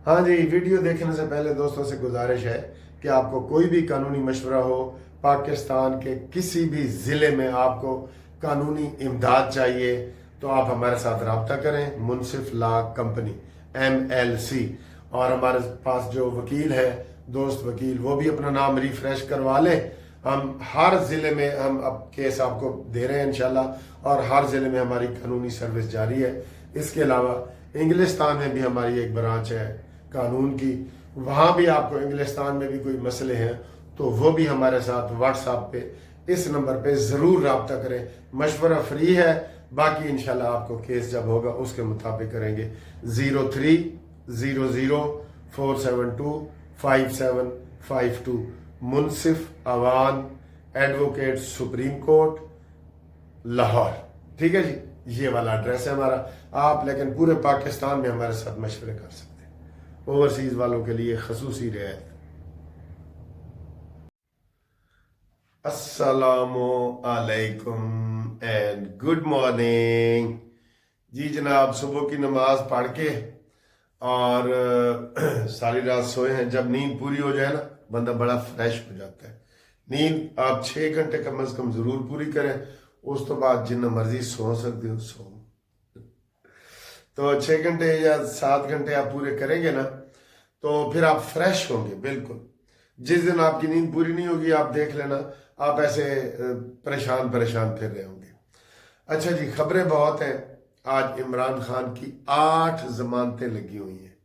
हाँ जी, वीडियो देखने से पहले दोस्तों से गुजारिश है कि आपको कोई भी कानूनी मशवरा हो, पाकिस्तान के किसी भी ज़िले में आपको कानूनी इमदाद चाहिए तो आप हमारे साथ रब्ता करें। मुनसिफ लॉ कंपनी MLC। और हमारे पास जो वकील है, दोस्त वकील, वो भी अपना नाम रिफ्रेश करवा लें। हम हर ज़िले में हम अब केस आपको दे रहे हैं इंशाल्लाह, और हर ज़िले में हमारी कानूनी सर्विस जारी है। इसके अलावा इंग्लिस्तान में भी हमारी एक ब्रांच है कानून की, वहाँ भी आपको इंग्लिस्तान में भी कोई मसले हैं तो वो भी हमारे साथ व्हाट्सएप पे इस नंबर पे ज़रूर रब्ता करें। मशवरा फ्री है, बाकी इंशाल्लाह आपको केस जब होगा उसके मुताबिक करेंगे। 0300472552 Munsif Awan advocate supreme court Lahore. ठीक है जी, ये वाला एड्रेस है हमारा। आप लेकिन पूरे पाकिस्तान में हमारे साथ मशवरे कर सकते हैं। ओवरसीज वालों के लिए खसूसी रियायत। अस्सलामु अलैकुम एंड गुड मॉर्निंग जी जनाब। सुबह की नमाज पढ़ के और सारी रात सोए हैं। जब नींद पूरी हो जाए ना, बंदा बड़ा फ्रेश हो जाता है। नींद आप 6 घंटे कम से कम जरूर पूरी करें, उस तो बाद जितना मर्जी सो सकते हो सो। तो 6 घंटे या 7 घंटे आप पूरे करेंगे ना तो फिर आप फ्रेश होंगे बिल्कुल। जिस दिन आपकी नींद पूरी नहीं होगी, आप देख लेना आप ऐसे परेशान परेशान फिर रहे होंगे। अच्छा जी, खबरें बहुत हैं। आज इमरान खान की 8 जमानतें लगी हुई हैं।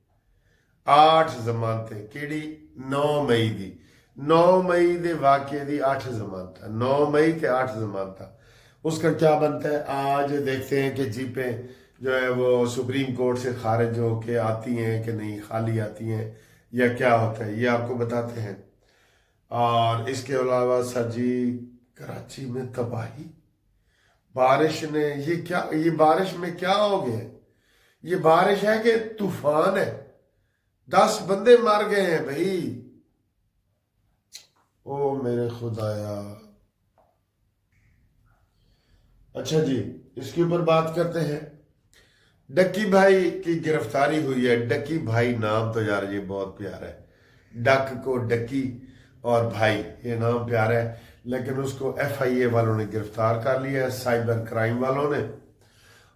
8 जमानतें केड़ी? 9 मई दी, 9 मई दे वाकये दी 8 जमानत, 9 मई के 8 जमानत। उसका क्या बनता है आज देखते हैं कि जीपें जो है वो सुप्रीम कोर्ट से खारिज होके आती हैं कि नहीं, खाली आती हैं या क्या होता है, ये आपको बताते हैं। और इसके अलावा सर जी, कराची में तबाही, बारिश ने ये क्या, ये बारिश में क्या हो गया? ये बारिश है कि तूफान है? 10 बंदे मर गए हैं भाई। ओ मेरे खुदाया। अच्छा जी, इसके ऊपर बात करते हैं। डक्की भाई की गिरफ्तारी हुई है। डक्की भाई नाम तो यार ये बहुत प्यारा है। डक को डक्की और भाई, ये नाम प्यारा है। लेकिन उसको FIA वालों ने गिरफ्तार कर लिया है, साइबर क्राइम वालों ने,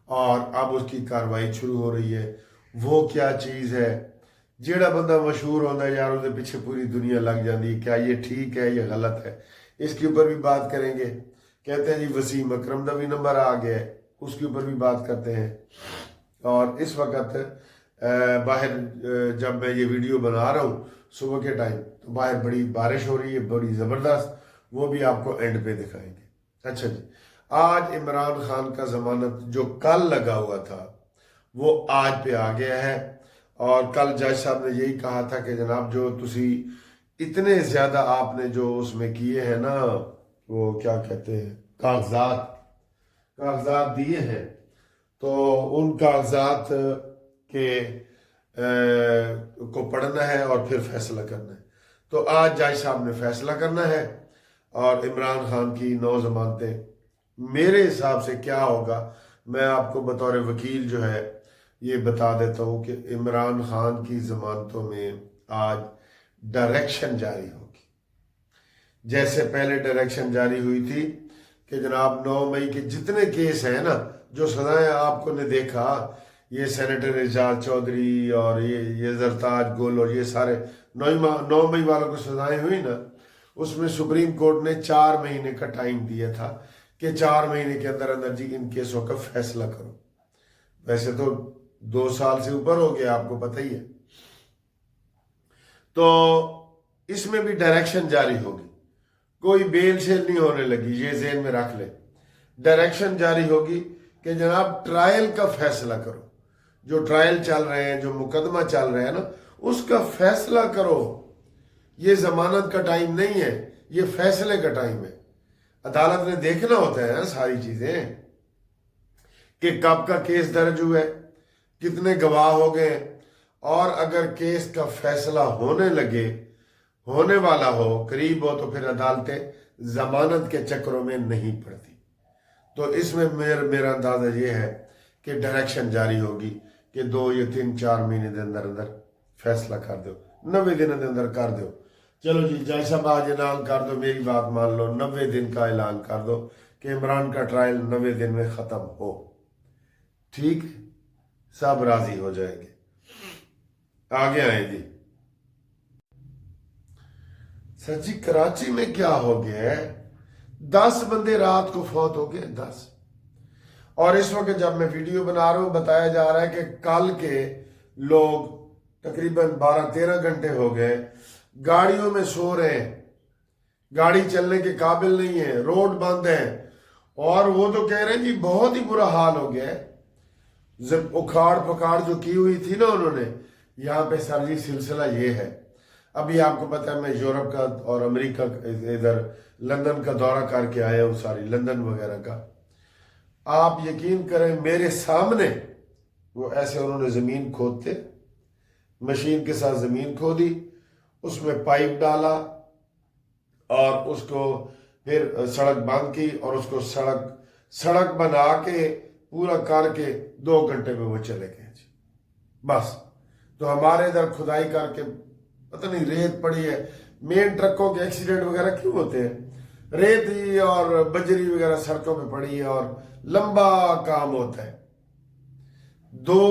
और अब उसकी कार्रवाई शुरू हो रही है। वो क्या चीज़ है? जेड़ा बंदा मशहूर होता है यार, उसके पीछे पूरी दुनिया लग जाती है। क्या ये ठीक है, ये गलत है? इसके ऊपर भी बात करेंगे। कहते हैं जी वसीम अकरम का भी नंबर आ गया है, उसके ऊपर भी बात करते हैं। और इस वक्त बाहर जब मैं ये वीडियो बना रहा हूँ सुबह के टाइम, तो बाहर बड़ी बारिश हो रही है, बड़ी ज़बरदस्त। वो भी आपको एंड पे दिखाएंगे। अच्छा जी, आज इमरान खान का जमानत जो कल लगा हुआ था वो आज पे आ गया है। और कल जज साहब ने यही कहा था कि जनाब जो तुसी इतने ज़्यादा आपने जो उसमें किए हैं ना, वो क्या कहते हैं, कागजात कागजात दिए हैं, तो उन कागजात के को पढ़ना है और फिर फैसला करना है। तो आज जज साहब ने फैसला करना है। और इमरान खान की 9 जमानतें मेरे हिसाब से क्या होगा, मैं आपको बतौर वकील जो है ये बता देता हूँ कि इमरान खान की जमानतों में आज डायरेक्शन जारी होगी। जैसे पहले डायरेक्शन जारी हुई थी कि जनाब 9 मई के जितने केस हैं ना, जो सजाएं आपको ने देखा, ये सेनेटर एजाज चौधरी और ये जरताज गुल और ये सारे 9 मई वालों को सजाएं हुई ना, उसमें सुप्रीम कोर्ट ने 4 महीने का टाइम दिया था कि 4 महीने के अंदर अंदर जी इन केसों का फैसला करो। वैसे तो 2 साल से ऊपर हो गया, आपको पता ही है। तो इसमें भी डायरेक्शन जारी होगी, कोई बेल शेल नहीं होने लगी, ये ज़हन में रख ले। डायरेक्शन जारी होगी कि जनाब ट्रायल का फैसला करो। जो ट्रायल चल रहे हैं, जो मुकदमा चल रहा है ना, उसका फैसला करो। ये जमानत का टाइम नहीं है, ये फैसले का टाइम है। अदालत ने देखना होता है ना सारी चीजें कि कब का केस दर्ज हुआ है, कितने गवाह हो गए, और अगर केस का फैसला होने लगे, होने वाला हो, करीब हो, तो फिर अदालतें जमानत के चक्रों में नहीं पड़ती। तो इसमें मेरा अंदाजा ये है कि डायरेक्शन जारी होगी कि 2 या 3-4 महीने के अंदर अंदर फैसला कर दो, 90 दिन के अंदर कर दो। चलो जी जज साहब आज ऐलान कर दो, मेरी बात मान लो, 90 दिन का ऐलान कर दो कि इमरान का ट्रायल 90 दिन में ख़त्म हो, ठीक, सब राजी हो जाएंगे। आगे आए जी। सर जी कराची में क्या हो गया है, 10 बंदे रात को फौत हो गए, 10। और इस वक्त जब मैं वीडियो बना रहा हूं बताया जा रहा है कि कल के लोग तकरीबन 12-13 घंटे हो गए गाड़ियों में सो रहे हैं, गाड़ी चलने के काबिल नहीं है, रोड बंद है। और वो तो कह रहे हैं जी बहुत ही बुरा हाल हो गया है, जब उखाड़ पखाड़ जो की हुई थी ना उन्होंने यहाँ पे। सर जी सिलसिला ये है, अभी आपको पता है मैं यूरोप का और अमेरिका इधर लंदन का दौरा करके आया हूँ, सारी लंदन वगैरह का। आप यकीन करें मेरे सामने वो ऐसे उन्होंने जमीन खोदते, मशीन के साथ जमीन खोदी, उसमें पाइप डाला और उसको फिर सड़क बंद की और उसको सड़क बना के पूरा करके 2 घंटे में वो चले गए जी, बस। तो हमारे इधर खुदाई करके पता नहीं रेत पड़ी है। मेन ट्रकों के एक्सीडेंट वगैरह क्यों होते हैं, रेत ही और बजरी वगैरह सड़कों पे पड़ी है और लंबा काम होता है। 2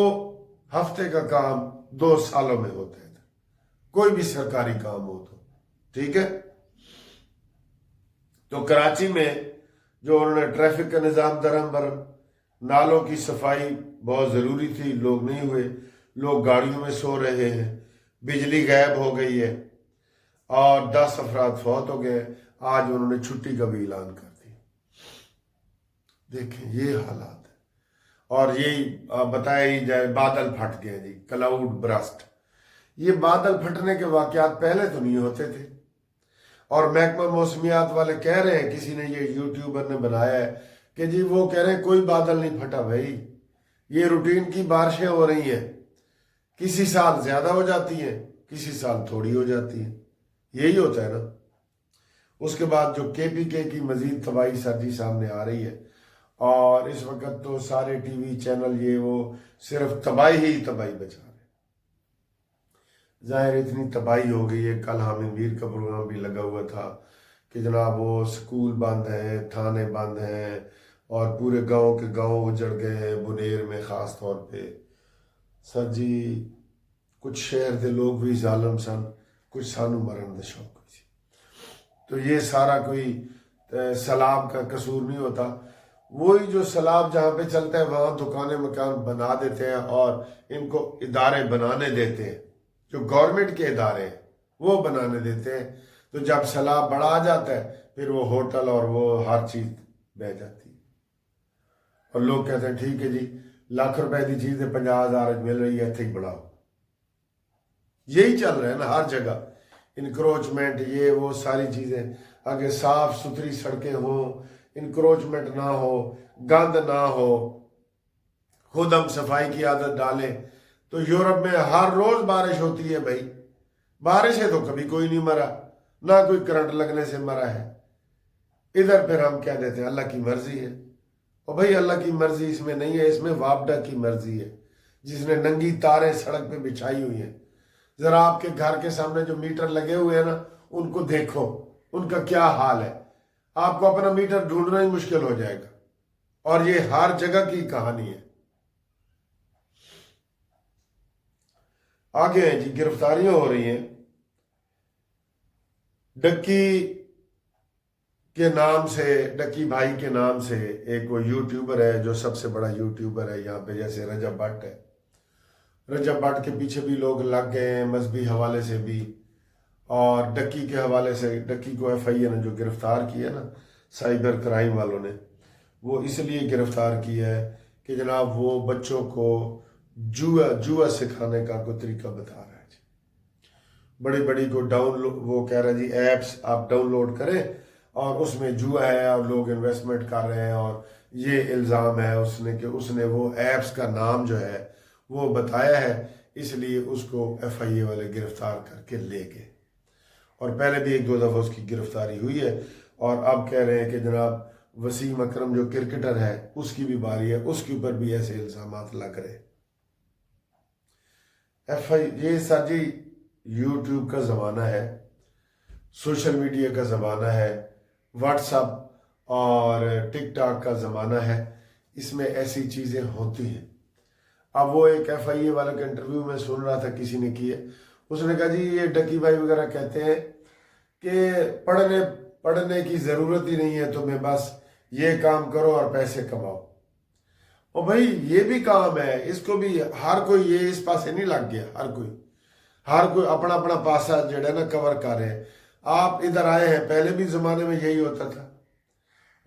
हफ्ते का काम 2 सालों में होता है, कोई भी सरकारी काम हो तो, ठीक है। तो कराची में जो उन्होंने ट्रैफिक का निज़ाम दरम बरम, नालों की सफाई बहुत ज़रूरी थी, लोग नहीं हुए, लोग गाड़ियों में सो रहे हैं, बिजली गायब हो गई है और 10 अफराद फौत हो गए। आज उन्होंने छुट्टी का भी ऐलान कर दिया। देखें ये हालात है। और यही बताया ही जाए बादल फट गए जी, क्लाउड ब्रस्ट। ये बादल फटने के वाकयात पहले तो नहीं होते थे। और महकमा मौसमियात वाले कह रहे हैं, किसी ने ये यूट्यूबर ने बनाया है कि जी वो कह रहे हैं कोई बादल नहीं फटा भाई, ये रूटीन की बारिशें हो रही हैं, किसी साल ज्यादा हो जाती हैं, किसी साल थोड़ी हो जाती हैं, यही होता है ना। उसके बाद जो KPK की मजीद तबाही सर जी सामने आ रही है, और इस वक्त तो सारे टीवी चैनल ये वो सिर्फ तबाही ही तबाही बचा रहे। ज़ाहिर इतनी तबाही हो गई है। कल हामिद मीर का प्रोग्राम भी लगा हुआ था कि जनाब वो स्कूल बंद हैं, थाने बंद हैं और पूरे गांव के गांव उजड़ गए हैं, बुनेर में ख़ास तौर पे। सर जी कुछ शहर के लोग भी जालिम सन, कुछ सानू मरण दा शौक सी। तो ये सारा कोई सैलाब का कसूर नहीं होता। वही जो सैलाब जहाँ पे चलता है वहाँ दुकानें मकान बना देते हैं और इनको इदारे बनाने देते हैं, जो गवर्नमेंट के इदारे हैं वो बनाने देते हैं। तो जब सैलाब बढ़ा आ जाता है फिर वो होटल और वो हर चीज़ बह जाती है और लोग कहते हैं ठीक है जी लाख रुपए की चीज़ 50,000 मिल रही है, इतने ही बढ़ाओ। यही चल रहा है ना हर जगह, इनक्रोचमेंट ये वो सारी चीज़ें। अगर साफ सुथरी सड़कें हों, इनक्रोचमेंट ना हो, गंद ना हो, खुद हम सफाई की आदत डालें, तो यूरोप में हर रोज बारिश होती है भाई। बारिश है तो कभी कोई नहीं मरा, ना कोई करंट लगने से मरा है। इधर फिर हम कह देते हैं अल्लाह की मर्जी है। और भाई अल्लाह की मर्जी इसमें नहीं है, इसमें वापडा की मर्जी है जिसने नंगी तारें सड़क पे बिछाई हुई है। जरा आपके घर के सामने जो मीटर लगे हुए हैं ना उनको देखो, उनका क्या हाल है। आपको अपना मीटर ढूंढना ही मुश्किल हो जाएगा। और ये हर जगह की कहानी है। आगे हैं जी, गिरफ्तारियां हो रही हैं। डक्की के नाम से, डक्की भाई के नाम से एक वो यूट्यूबर है जो सबसे बड़ा यूट्यूबर है यहाँ पे, जैसे रजब भट्ट है। रजब भट्ट के पीछे भी लोग लग गए हैं मजहबी हवाले से भी, और डक्की के हवाले से। डक्की को FIA ने जो गिरफ्तार किया ना साइबर क्राइम वालों ने, वो इसलिए गिरफ्तार किया है कि जनाब वो बच्चों को जुआ सिखाने का कोई तरीका बता रहा है जी। बड़ी बड़ी को डाउनलोड, वो कह रहा है जी ऐप्स आप डाउनलोड करें और उसमें जुआ है और लोग इन्वेस्टमेंट कर रहे हैं, और ये इल्ज़ाम है उसने कि उसने वो ऐप्स का नाम जो है वो बताया है, इसलिए उसको FIA वाले गिरफ्तार करके ले गए। और पहले भी 1-2 दफ़ा उसकी गिरफ्तारी हुई है। और अब कह रहे हैं कि जनाब वसीम अकरम जो क्रिकेटर है उसकी भी बारी है, उसके ऊपर भी ऐसे इल्ज़ामात लग रहे हैं। ये सर जी यूट्यूब का ज़माना है, सोशल मीडिया का ज़माना है, व्हाट्सअप और टिकटॉक का ज़माना है, इसमें ऐसी चीज़ें होती हैं। अब वो एक FIA वाला का इंटरव्यू में सुन रहा था, किसी ने किए, उसने कहा जी ये डक्की भाई वगैरह कहते हैं कि पढ़ने की ज़रूरत ही नहीं है तुम्हें, बस ये काम करो और पैसे कमाओ। और भाई ये भी काम है, इसको भी हर कोई ये इस पासे नहीं लग गया, हर कोई अपना अपना पासा जो है ना कवर कर रहे हैं। आप इधर आए हैं, पहले भी ज़माने में यही होता था,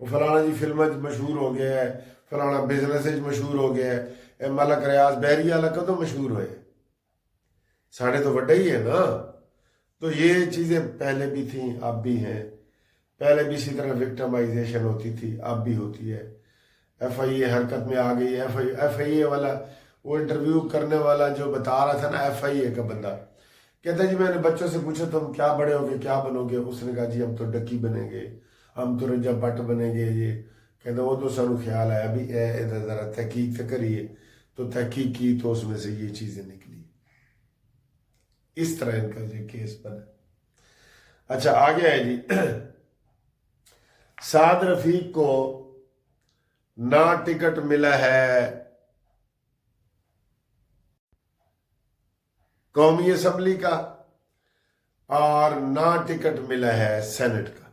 वो फलाना जी फिल्म मशहूर हो गया है, फलाना बिजनेस मशहूर हो गया है, मलक रियाज बहरी वाला का तो मशहूर हुए, साढ़े तो वड्डा ही है ना। तो ये चीज़ें पहले भी थी, अब भी हैं, पहले भी इसी तरह विक्टिमाइजेशन होती थी, अब भी होती है। FIA हरकत में आ गई है। FIA वाला वो इंटरव्यू करने वाला जो बता रहा था ना, FIA का बंदा कहता जी मैंने बच्चों से पूछा तुम क्या बड़े होगे क्या बनोगे, उसने कहा जी हम तो डक्की बनेंगे, हम तो रंजा भट्ट बनेंगे। ये कहता वो तो सानू ख्याल आया भी इधर ज़रा तहकीक तो करिए, तो तहकीक की तो उसमें से ये चीज़ें निकली। इस तरह इनका जो केस बना। अच्छा आगे है जी, साद रफीक को ना टिकट मिला है कौमी असम्बली का और ना टिकट मिला है सेनेट का।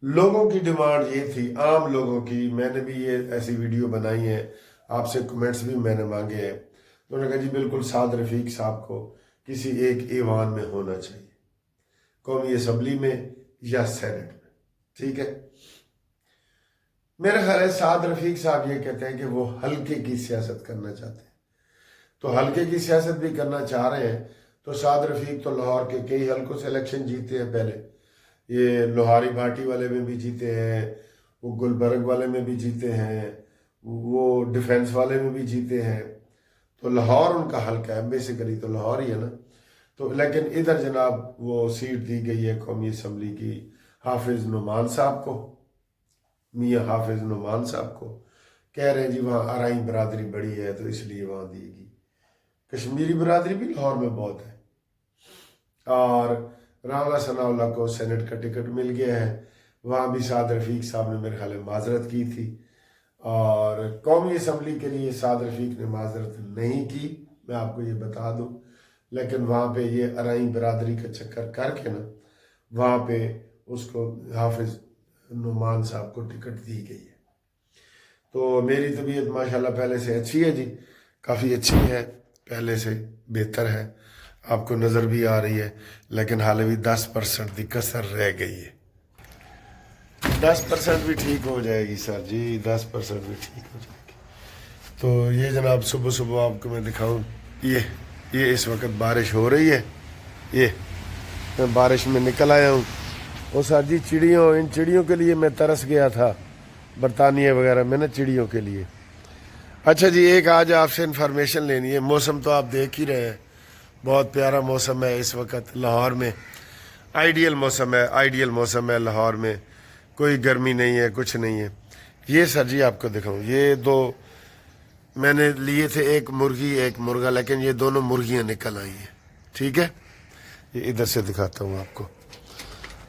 लोगों की डिमांड ये थी, आम लोगों की, मैंने भी ये ऐसी वीडियो बनाई है, आपसे कमेंट्स भी मैंने मांगे हैं। तो उन्होंने कहा जी बिल्कुल साद रफीक साहब को किसी एक ईवान में होना चाहिए, कौमी असम्बली में या सेनेट में, ठीक है। मेरा ख्याल है साद रफीक साहब ये कहते हैं कि वो हल्के की सियासत करना चाहते हैं, तो हल्के की सियासत भी करना चाह रहे हैं। तो साद रफीक तो लाहौर के कई हल्कों से इलेक्शन जीते हैं, पहले ये लोहारी भाटी वाले में भी जीते हैं, वो गुलबर्ग वाले में भी जीते हैं, वो डिफेंस वाले में भी जीते हैं। तो लाहौर उनका हल्का है, बेसिकली तो लाहौर ही है ना। तो लेकिन इधर जनाब वो सीट दी गई है कौमी असम्बली की हाफिज नुमान साहब को, मियाँ हाफिज नुमान साहब को। कह रहे हैं जी वहाँ अराई बरादरी बड़ी है तो इसलिए वहाँ देगी। कश्मीरी बरादरी भी लाहौर में बहुत है। और राना सनाउल्लाह को सेनेट का टिकट मिल गया है, वहाँ भी साद रफीक साहब ने मेरे ख्याल में माजरत की थी, और कौमी असम्बली के लिए साद रफीक ने माजरत नहीं की, मैं आपको ये बता दूँ। लेकिन वहाँ पे ये अराई बरादरी का चक्कर करके ना वहाँ पे उसको हाफिज नुमान साहब को टिकट दी गई है। तो मेरी तबीयत माशाल्लाह पहले से अच्छी है जी, काफ़ी अच्छी है, पहले से बेहतर है, आपको नज़र भी आ रही है। लेकिन हाल भी 10% की कसर रह गई है। 10% भी ठीक हो जाएगी सर जी, 10% भी ठीक हो जाएगी। तो ये जनाब सुबह सुबह आपको मैं दिखाऊं, ये इस वक्त बारिश हो रही है, ये मैं बारिश में निकल आया हूँ। और सर जी इन चिड़ियों के लिए मैं तरस गया था बरतानिया वगैरह में ना, चिड़ियों के लिए। अच्छा जी एक आज आपसे इन्फॉर्मेशन लेनी है। मौसम तो आप देख ही रहे हैं, बहुत प्यारा मौसम है इस वक्त लाहौर में, आइडियल मौसम है लाहौर में, कोई गर्मी नहीं है, कुछ नहीं है। ये सर जी आपको दिखाऊं, ये दो मैंने लिए थे, एक मुर्गी एक मुर्गा, लेकिन ये दोनों मुर्गियां निकल आई हैं, ठीक है। ये इधर से दिखाता हूँ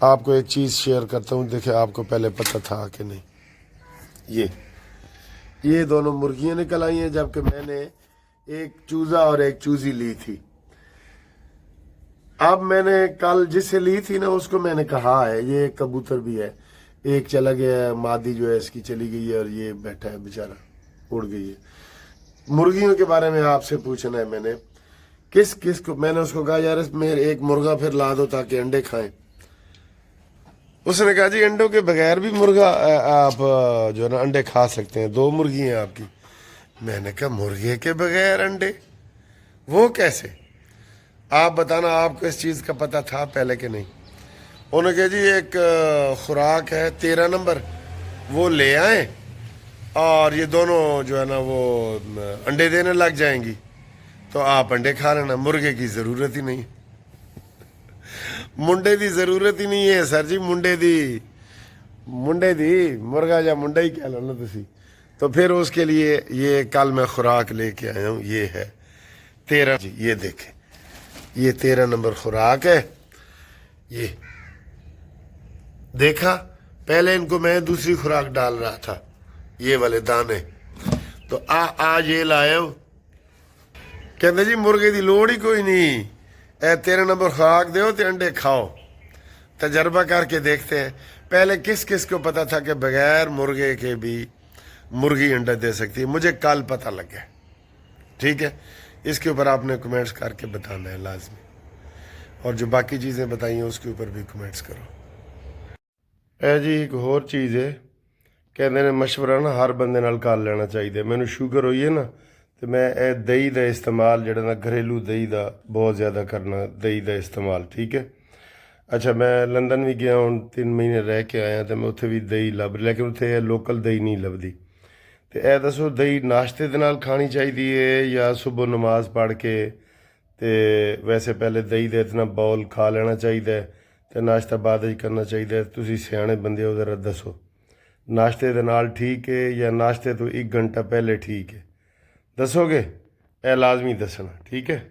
आपको एक चीज़ शेयर करता हूँ, देखिए आपको पहले पता था कि नहीं। ये दोनों मुर्गियां निकल आई हैं, जबकि मैंने एक चूज़ा और एक चूज़ी ली थी। अब मैंने कल जिससे ली थी ना उसको मैंने कहा है, ये एक कबूतर भी है, एक चला गया है, मादी जो है इसकी चली गई है, और ये बैठा है बेचारा, उड़ गई है। मुर्गियों के बारे में आपसे पूछना है मैंने, किस को मैंने उसको कहा यार मेरे एक मुर्गा फिर ला दो ताकि अंडे खाएं। उसने कहा जी अंडों के बगैर भी मुर्गा आप जो है ना अंडे खा सकते हैं, 2 मुर्गी हैं आपकी। मैंने कहा मुर्गे के बगैर अंडे, वो कैसे, आप बताना, आपको इस चीज़ का पता था पहले कि नहीं। उन्होंने कहा जी एक खुराक है 13 नंबर, वो ले आए और ये दोनों जो है ना वो अंडे देने लग जाएंगी, तो आप अंडे खा लेना, मुर्गे की ज़रूरत ही नहीं, मुंडे की ज़रूरत ही नहीं है सर जी, मुंडे दी मुर्गा या मुंडा ही कह लो ना तुसी। तो फिर उसके लिए ये कल मैं खुराक लेके आया हूँ, ये है 13 जी, ये देखें, ये 13 नंबर खुराक है। ये देखा, पहले इनको मैं दूसरी खुराक डाल रहा था, ये वाले दाने। तो आज ये लाए हो, कहते जी मुर्गे की लोड़ ही कोई नहीं, ए 13 नंबर खुराक दो तो अंडे खाओ। तजर्बा करके देखते हैं। पहले किस किस को पता था कि बगैर मुर्गे के भी मुर्गी अंडा दे सकती है? मुझे कल पता लग गया। ठीक है, इसके ऊपर आपने कमेंट्स करके बताना है लाजमी, और जो बाकी चीज़ें बताई हैं उसके ऊपर भी कमेंट्स करो। ਇਹ ਜੀ ਇੱਕ ਹੋਰ ਚੀਜ਼ ਹੈ, ਕਹਿੰਦੇ ਨੇ ਮਸ਼ਵਰਾ ਨਾ ਹਰ ਬੰਦੇ ਨਾਲ ਕਰ ਲੈਣਾ ਚਾਹੀਦਾ। ਮੈਨੂੰ ਸ਼ੂਗਰ ਹੋਈ ਹੈ ਨਾ, ਤੇ ਮੈਂ ਇਹ ਦਹੀਂ ਦਾ ਇਸਤੇਮਾਲ ਜਿਹੜਾ ਨਾ ਘਰੇਲੂ ਦਹੀਂ ਦਾ ਬਹੁਤ ਜ਼ਿਆਦਾ ਕਰਨਾ, ਦਹੀਂ ਦਾ ਇਸਤੇਮਾਲ। ਠੀਕ ਹੈ। ਅੱਛਾ, ਮੈਂ ਲੰਡਨ ਵੀ ਗਿਆ, ਹੁਣ 3 ਮਹੀਨੇ ਰਹਿ ਕੇ ਆਇਆ, ਤੇ ਮੈਂ ਉੱਥੇ ਵੀ ਦਹੀਂ ਲੱਭ, ਲੇਕਿਨ ਉੱਥੇ ਇਹ ਲੋਕਲ ਦਹੀਂ ਨਹੀਂ ਲੱਭਦੀ। ਤੇ ਇਹ ਦੱਸੋ, ਦਹੀਂ ਨਾਸ਼ਤੇ ਦੇ ਨਾਲ ਖਾਣੀ ਚਾਹੀਦੀ ਹੈ ਜਾਂ ਸੁਬਹ ਨਮਾਜ਼ ਪੜ੍ਹ ਕੇ, ਤੇ ਵੈਸੇ ਪਹਿਲੇ ਦਹੀਂ ਦਾ ਇਤਨਾ ਬਾਉਲ ਖਾ ਲੈਣਾ ਚਾਹੀਦਾ ਤੇ ਨਾਸ਼ਤਾ ਬਾਅਦ ਵਿੱਚ ਕਰਨਾ ਚਾਹੀਦਾ? ਤੁਸੀਂ ਸਿਆਣੇ ਬੰਦੇ ਹੋ, ਜ਼ਰਾ ਦੱਸੋ, ਨਾਸ਼ਤੇ ਦੇ ਨਾਲ ਠੀਕ ਹੈ ਜਾਂ ਨਾਸ਼ਤੇ ਤੋਂ 1 ਘੰਟਾ ਪਹਿਲੇ ਠੀਕ ਹੈ? ਦੱਸੋਗੇ? ਇਹ ਲਾਜ਼ਮੀ ਦੱਸਣਾ, ਠੀਕ ਹੈ।